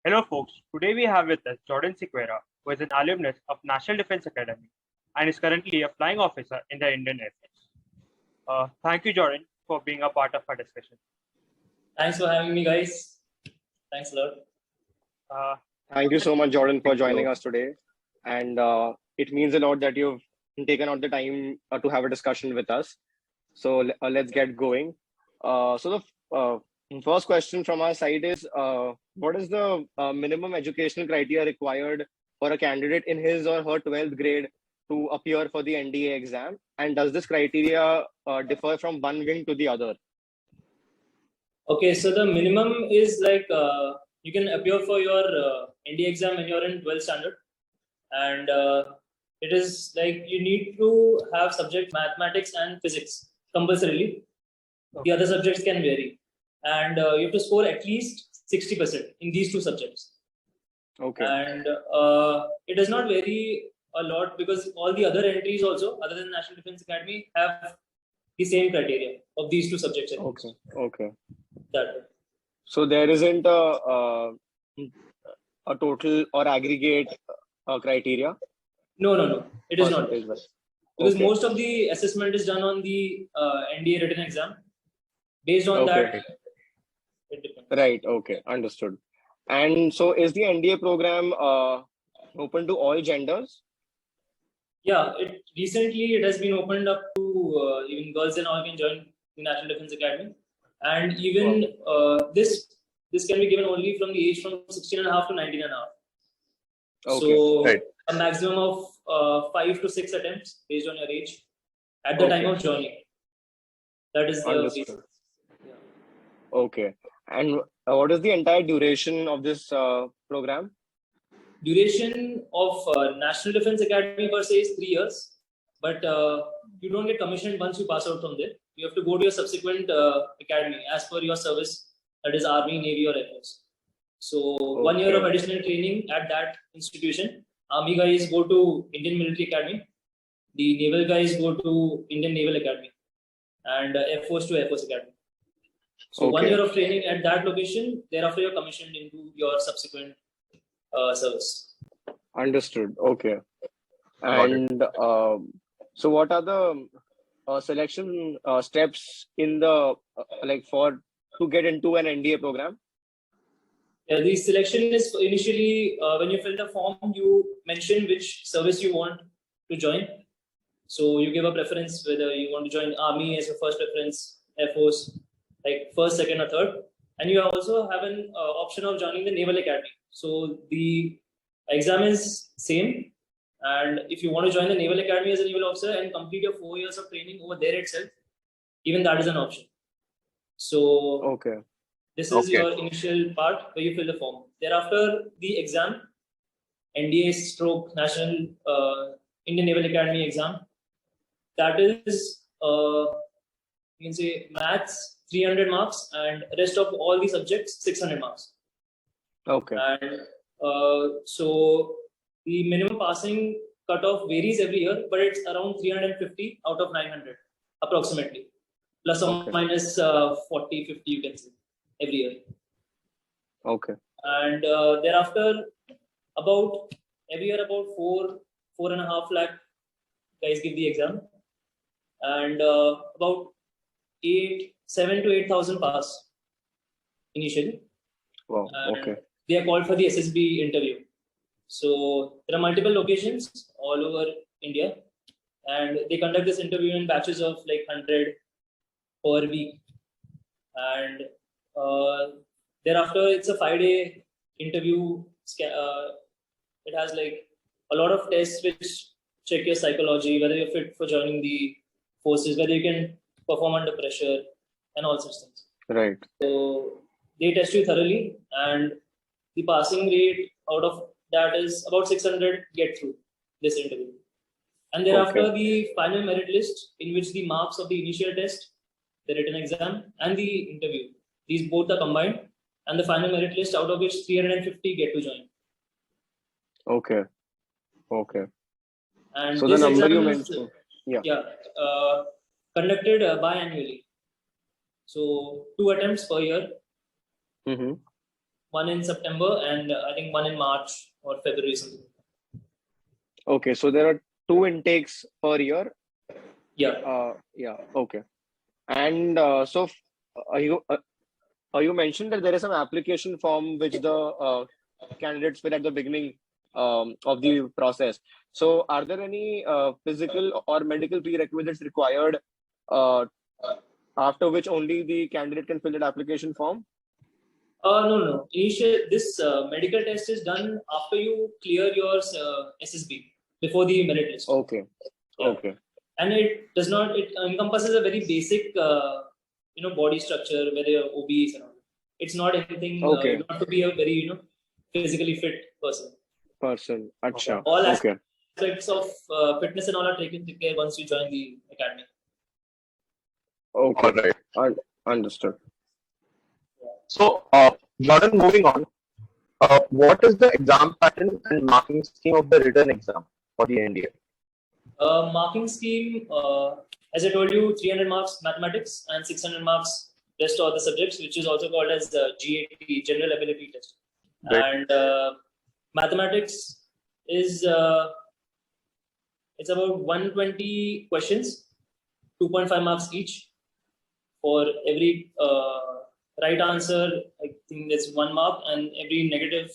Hello folks, today we have with us Jordan Sequeira, who is an alumnus of National Defense Academy and is currently a flying officer in the Indian Air Force. Thank you, Jordan, for being a part of our discussion. Thanks for having me, guys. Thanks a lot. Thank you so much, Jordan, for joining us today. And it means a lot that you've taken out the time to have a discussion with us. So let's get going. So the first question from our side is, what is the minimum educational criteria required for a candidate in his or her 12th grade to appear for the NDA exam? And does this criteria differ from one wing to the other? Okay, so the minimum is like you can appear for your NDA exam when you're in 12th standard. And it is like you need to have subject mathematics and physics compulsorily. The other subjects can vary. And you have to score at least 60% in these two subjects. Okay. And it does not vary a lot because all the other entries also, other than National Defense Academy, have the same criteria of these two subjects. Okay. Okay. That way. So there isn't a total or aggregate criteria? No. It is not. Because most of the assessment is done on the NDA written exam. Based on that, it depends. Right. Okay. Understood. And so is the NDA program open to all genders? Yeah, recently it has been opened up to even girls and all can join the National Defense Academy. And even this can be given only from the age from 16.5 to 19.5. Okay. So right. A maximum of 5 to 6 attempts based on your age at the time of joining. That is the basis. Yeah. Okay. And what is the entire duration of this program? Duration of National Defense Academy per se is 3 years, but you don't get commissioned once you pass out from there. You have to go to your subsequent academy as per your service, that is Army, Navy or Air Force. So 1 year of additional training at that institution. Army guys go to Indian Military Academy. The Naval guys go to Indian Naval Academy, and Air Force to Air Force Academy. So 1 year of training at that location. Thereafter, you're commissioned into your subsequent service. Understood. Okay. And so, what are the selection steps in the to get into an NDA program? Yeah, the selection is initially when you fill the form, you mention which service you want to join. So you give a preference whether you want to join Army as your first preference, Air Force, like first, second, or third. And you also have an option of joining the Naval Academy. So the exam is same. And if you want to join the Naval Academy as a naval officer and complete your 4 years of training over there itself, even that is an option. So this is your initial part where you fill the form. Thereafter, the exam, NDA stroke National Indian Naval Academy exam, that is, you can say maths, 300 marks, and rest of all the subjects, 600 marks. Okay. And so the minimum passing cutoff varies every year, but it's around 350 out of 900, approximately. Plus or minus 40, 50, you can say, every year. Okay. And thereafter, every year about 4.5 lakh guys give the exam. And about 7 to 8,000 pass initially. Wow. And they are called for the SSB interview. So there are multiple locations all over India, and they conduct this interview in batches of like 100 per week. And thereafter, it's a 5-day interview. It has like a lot of tests which check your psychology, whether you're fit for joining the forces, whether you can perform under pressure, and all such things. Right. So they test you thoroughly, and the passing rate out of that is about 600 get through this interview. And thereafter, the final merit list, in which the marks of the initial test, the written exam, and the interview, these both are combined, and the final merit list, out of which 350 get to join. Okay. And so the number you mentioned, conducted biannually. So 2 attempts per year. Mm-hmm. one in September, and I think one in March or February something. Okay, so there are 2 intakes per year. Yeah. Yeah. Okay. And so you mentioned that there is some application form which the candidates fill at the beginning of the process. So are there any physical or medical prerequisites required after which only the candidate can fill that application form? No. This medical test is done after you clear your SSB before the merit list. Okay. Yeah. Okay. And it does not. It encompasses a very basic, body structure, whether you're obese and all. It's not anything. Okay. You don't have to be a very, physically fit person. Acha. All Okay. aspects of fitness and all are taken care once you join the academy. Okay. All right. Understood. So, Jordan, moving on. What is the exam pattern and marking scheme of the written exam for the NDA? Marking scheme, as I told you, 300 marks mathematics and 600 marks rest of the subjects, which is also called as the GAT, General Ability Test. Right. And mathematics is it's about 120 questions, 2.5 marks each. For every right answer, I think there's 1 mark, and every negative,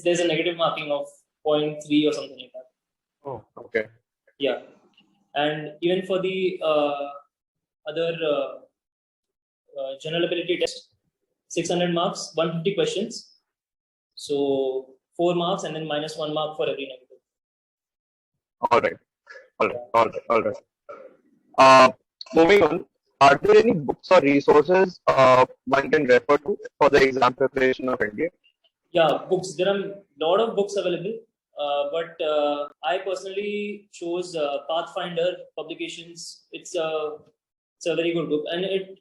there's a negative marking of 0.3 or something like that. Oh, okay. Yeah, and even for the other general ability test, 600 marks, 150 questions. So 4 marks and then minus 1 mark for every negative. All right. Moving on. Are there any books or resources one can refer to for the exam preparation of NDA? Yeah, books. There are a lot of books available. But I personally chose Pathfinder Publications. It's a very good book, and it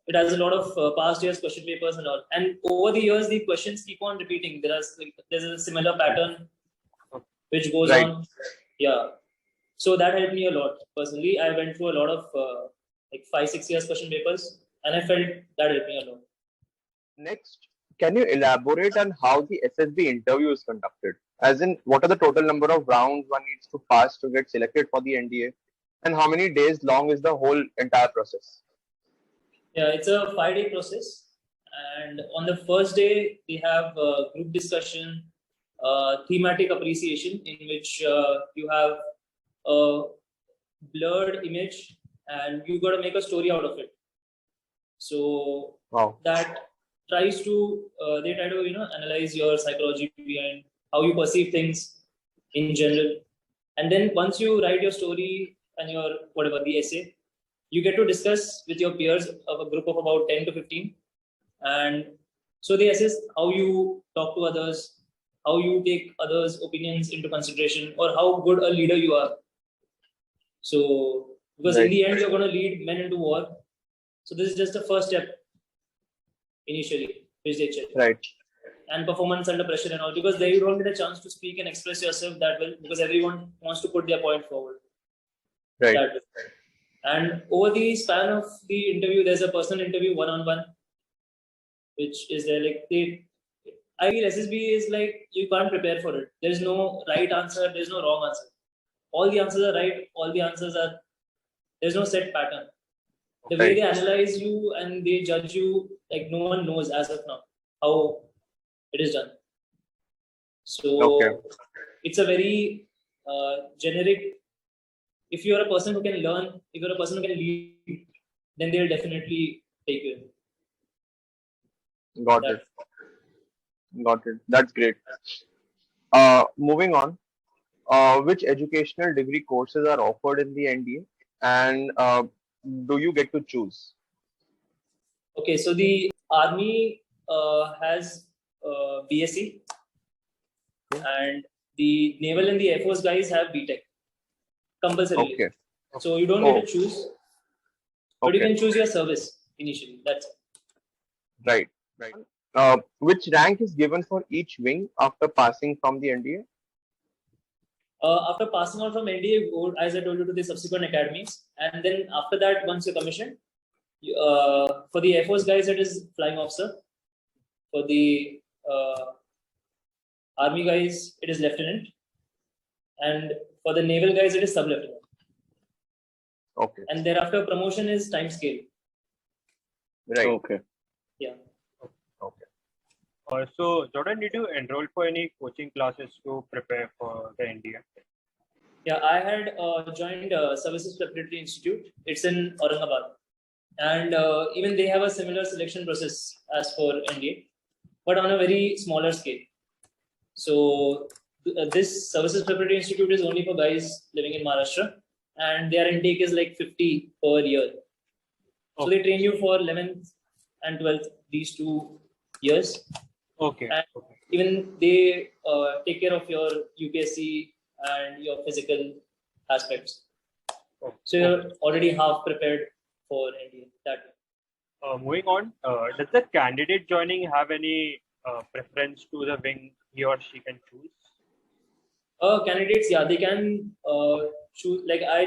it has a lot of past years question papers and all. And over the years, the questions keep on repeating. There's a similar pattern which goes on. Yeah, so that helped me a lot personally. I went through a lot of 5-6 years question papers, and I felt that helped me a lot. Next, can you elaborate on how the SSB interview is conducted? As in, what are the total number of rounds one needs to pass to get selected for the NDA? And how many days long is the whole entire process? Yeah, it's a 5-day process. And on the first day, we have a group discussion, thematic appreciation, in which you have a blurred image and you got to make a story out of it. So that tries to they try to analyze your psychology behind how you perceive things in general, and then once you write your story and your the essay, you get to discuss with your peers of a group of about 10 to 15, and so they assess how you talk to others, how you take others' opinions into consideration, or how good a leader you are. So because in the end you're going to lead men into war, so this is just the first step initially, which they check. Right. And performance under pressure and all, because there you don't get a chance to speak and express yourself that well, because everyone wants to put their point forward. Right. That way. And over the span of the interview, there's a personal interview one-on-one, which is there. I feel SSB is you can't prepare for it. There's no right answer. There's no wrong answer. All the answers are right. All the answers are. There's no set pattern. The way they analyze you and they judge you, no one knows as of now how it is done. So it's a very generic. If you're a person who can learn, if you're a person who can lead, then they'll definitely take you in. Got it. That's great. Moving on. Which educational degree courses are offered in the NDA, and do you get to choose? Okay, so the Army has BSc, and the Naval and the Air Force guys have BTech compulsorily. Okay. So you don't get to choose, but you can choose your service initially. That's it. Right. Which rank is given for each wing after passing from the NDA? After passing out from NDA, go, as I told you, to the subsequent academies, and then after that, once you're commissioned, for the Air Force guys, it is flying officer. For the army guys, it is lieutenant, and for the naval guys, it is sub-lieutenant. Okay. And thereafter, promotion is time scale. Right. Okay. Yeah. Okay. So, Jordan, did you enroll for any coaching classes to prepare for the NDA? Yeah, I had joined Services Preparatory Institute. It's in Aurangabad, and even they have a similar selection process as for NDA, but on a very smaller scale. So this Services Preparatory Institute is only for guys living in Maharashtra, and their intake is like 50 per year. So they train you for 11th and 12th, these 2 years. Okay. And even they take care of your UPSC and your physical aspects. So you're already half prepared for NDA that way. Moving on, does the candidate joining have any preference to the wing he or she can choose? Candidates, yeah, they can choose. Like I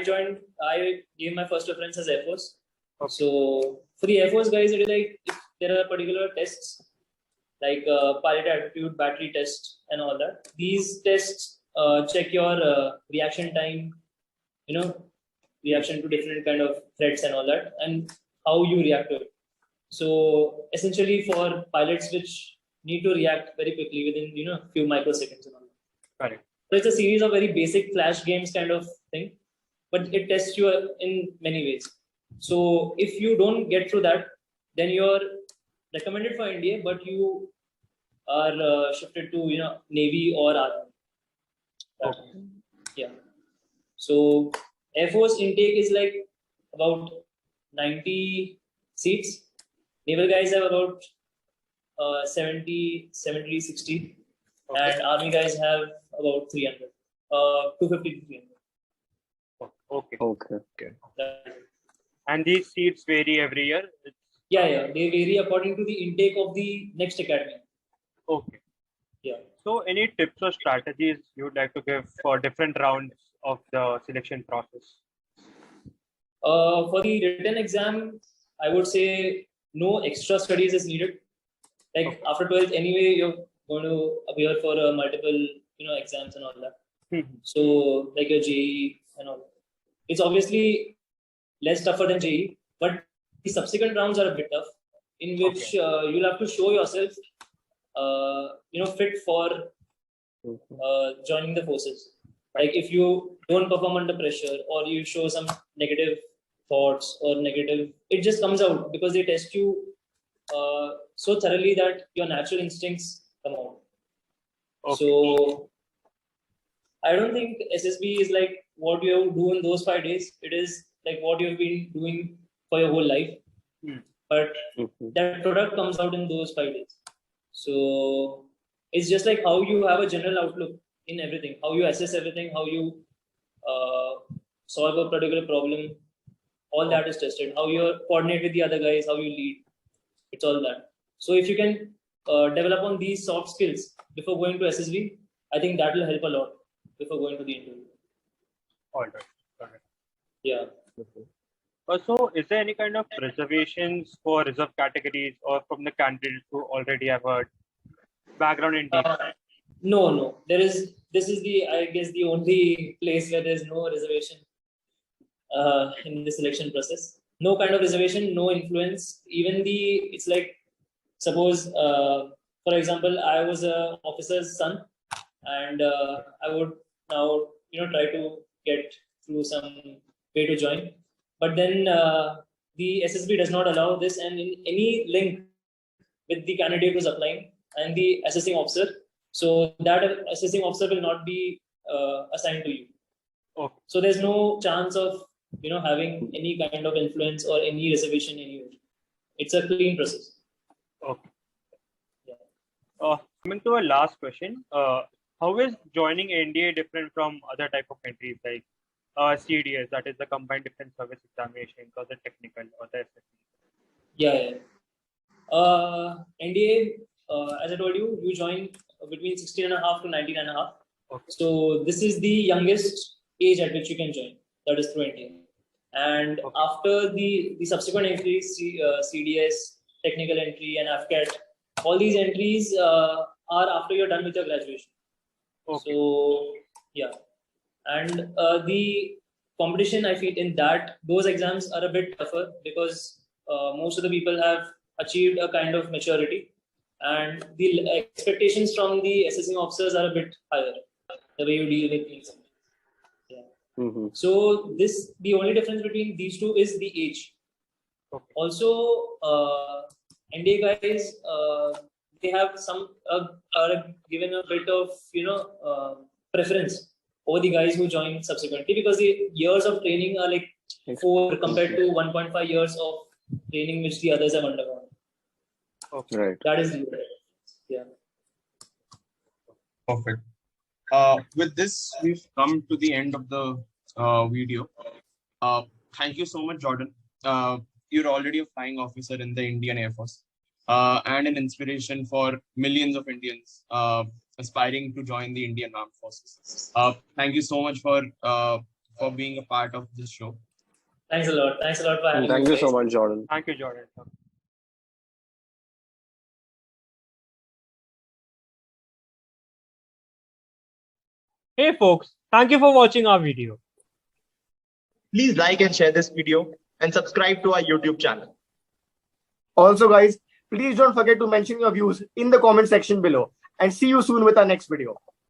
gave my first preference as Air Force. Okay. So for the Air Force guys, it is like if there are particular tests like pilot aptitude, battery test, and all that. These tests check your reaction time, reaction to different kind of threats and all that, and how you react to it. So essentially, for pilots which need to react very quickly within a few microseconds and all that. Correct. So it's a series of very basic flash games kind of thing, but it tests you in many ways. So if you don't get through that, then you're recommended for NDA, but you are shifted to Navy or Army. Okay. Yeah. So Air Force intake is like about 90 seats. Naval guys have about 70, 60. Okay. And Army guys have about 300. 250 to 300. Okay. Okay. And these seats vary every year? Yeah. They vary according to the intake of the next academy. Okay. Yeah. So any tips or strategies you would like to give for different rounds of the selection process? For the written exam, I would say no extra studies is needed. Like after 12th, anyway, you're going to appear for multiple, exams and all that. So like your JEE and all that. It's obviously less tougher than JEE, but the subsequent rounds are a bit tough, in which you'll have to show yourself, fit for joining the forces. Like if you don't perform under pressure or you show some negative thoughts or negative, it just comes out because they test you so thoroughly that your natural instincts come out. Okay. So I don't think SSB is like what you have to do in those 5 days. It is like what you've been doing for your whole life. But that product comes out in those 5 days. So it's just like how you have a general outlook in everything, how you assess everything, how you solve a particular problem. All that is tested. How you coordinate with the other guys, how you lead. It's all that. So if you can develop on these soft skills before going to SSB, I think that will help a lot before going to the interview. All right. Yeah. So is there any kind of reservations for reserve categories or from the candidates who already have a background in team? No. This is the only place where there's no reservation in the selection process. No kind of reservation, no influence. Even it's like, suppose, for example, I was an officer's son, and I would now, try to get through some way to join. But then the SSB does not allow this, and in any link with the candidate who's applying and the assessing officer, so that assessing officer will not be assigned to you. Okay. So there's no chance of having any kind of influence or any reservation anywhere. It's a clean process. Okay. Yeah. Coming to our last question, how is joining NDA different from other type of entries like CDS, that is the Combined Defense Service Examinations, or the technical, or the SSC? Yeah. NDA, as I told you, you join between 16.5 to 19.5. Okay. So this is the youngest age at which you can join. That is through NDA. And after the subsequent entries, CDS, technical entry, and AFCAT, all these entries are after you're done with your graduation. Okay. So yeah, and the competition I feel in those exams are a bit tougher because most of the people have achieved a kind of maturity, and the expectations from the assessing officers are a bit higher. The way you deal with things. Yeah. So the only difference between these two is the age. Okay. Also, NDA guys, they have are given a bit of preference over the guys who join subsequently because the years of training are like 4 compared to 1.5 years of training which the others have undergone. Okay. Right. That is the yeah. Perfect. With this, we've come to the end of the video. Thank you so much, Jordan. You're already a flying officer in the Indian Air Force and an inspiration for millions of Indians aspiring to join the Indian Armed Forces. Thank you so much for being a part of this show. Thanks a lot. Thanks a lot for having me. Thank you so much, Jordan. Thank you, Jordan. Hey folks, thank you for watching our video. Please like and share this video and subscribe to our YouTube channel. Also guys, please don't forget to mention your views in the comment section below and see you soon with our next video.